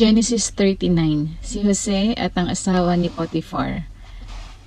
Genesis 39. Si Jose at ang asawa ni Potiphar.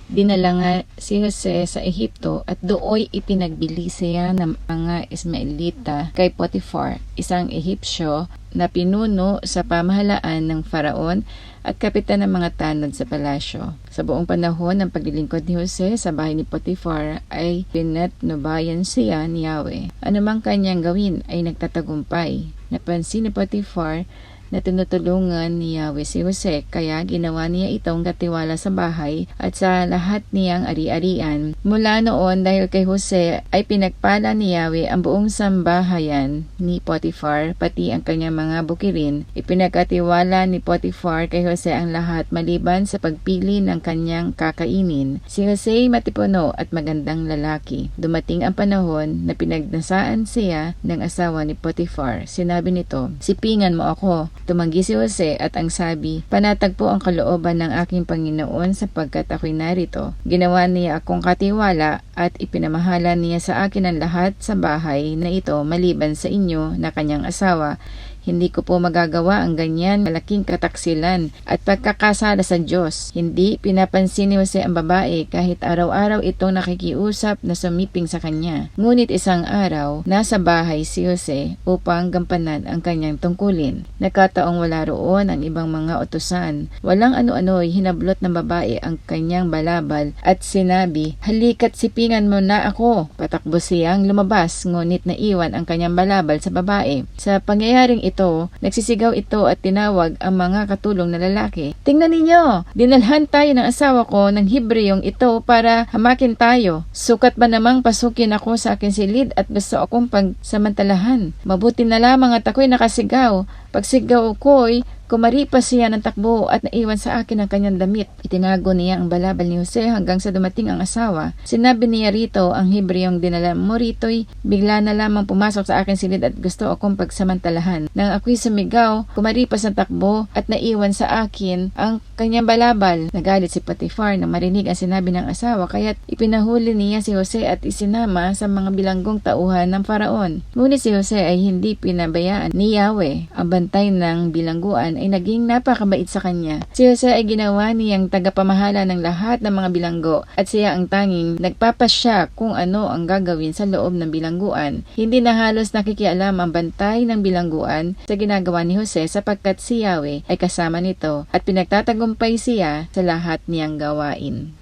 Dinala nga si Jose sa Ehipto at dooy ipinagbili siya ng mga Ismaelita kay Potiphar, isang Ehipsyo na pinuno sa pamahalaan ng Faraon at kapitan ng mga tanod sa palasyo. Sa buong panahon ng paglilingkod ni Jose sa bahay ni Potiphar ay pinatnubayan siya ni Yahweh. Anumang kanyang gawin ay nagtatagumpay. Napansin ni Potiphar na tinutulungan ni Yahweh si Jose, kaya ginawa niya itong katiwala sa bahay at sa lahat niyang ari-arian. Mula noon, dahil kay Jose ay pinagpala ni Yahweh ang buong sambahayan ni Potiphar, pati ang kanyang mga bukirin. Ipinagkatiwala ni Potiphar kay Jose ang lahat maliban sa pagpili ng kanyang kakainin. Si Jose matipuno at magandang lalaki. Dumating ang panahon na pinagnasaan siya ng asawa ni Potiphar. Sinabi nito, "Sipingan mo ako." Tumanggi si Jose at ang sabi, "Panatag po ang kalooban ng aking Panginoon sapagkat ako'y narito." Ginawa niya akong katiwala at ipinamahala niya sa akin ang lahat sa bahay na ito maliban sa inyo na kanyang asawa. Hindi ko po magagawa ang ganyan malaking kataksilan at pagkakasala sa Diyos. Hindi pinapansin ni Jose ang babae kahit araw-araw itong nakikiusap na sumiping sa kanya. Ngunit isang araw, nasa bahay si Jose upang gampanan ang kanyang tungkulin. Nagkataong wala roon ang ibang mga utusan. Walang ano-ano'y hinablot ng babae ang kanyang balabal at sinabi, "Halika't sipingan mo na ako." Patakbo siyang lumabas, ngunit naiwan ang kanyang balabal sa babae. Sa pangyayaring ito, nagsisigaw ito at tinawag ang mga katulong na lalaki. "Tingnan ninyo, dinalhan tayo ng asawa ko ng Hebreyong ito para hamakin tayo. Sukat ba namang pasukin ako sa aking silid at gusto akong pagsamantalahan? Mabuti na lamang at ako'y nakasigaw. Pagsigaw ko'y kumaripas siya ng takbo at naiwan sa akin ang kanyang damit." Itinago niya ang balabal ni Jose hanggang sa dumating ang asawa. Sinabi niya rito, "Ang Hebreyong dinala mo rito'y bigla na lamang pumasok sa aking silid at gusto akong pagsamantalahan. Nang ako'y sumigaw, kumaripas ng takbo at naiwan sa akin ang kanyang balabal." Nagalit si Potiphar na marinig ang sinabi ng asawa, kaya't ipinahuli niya si Jose at isinama sa mga bilanggong tauhan ng Faraon. Ngunit si Jose ay hindi pinabayaan ni Yahweh. Ang bantay ng bilangguan ay naging napakabait sa kanya. Si Jose ay ginawa niyang tagapamahala ng lahat ng mga bilanggo at siya ang tanging nagpapasya kung ano ang gagawin sa loob ng bilangguan. Hindi na halos nakikialam ang bantay ng bilangguan sa ginagawa ni Jose sapagkat si Yahweh ay kasama nito at pinagtatagumpay siya sa lahat niyang gawain.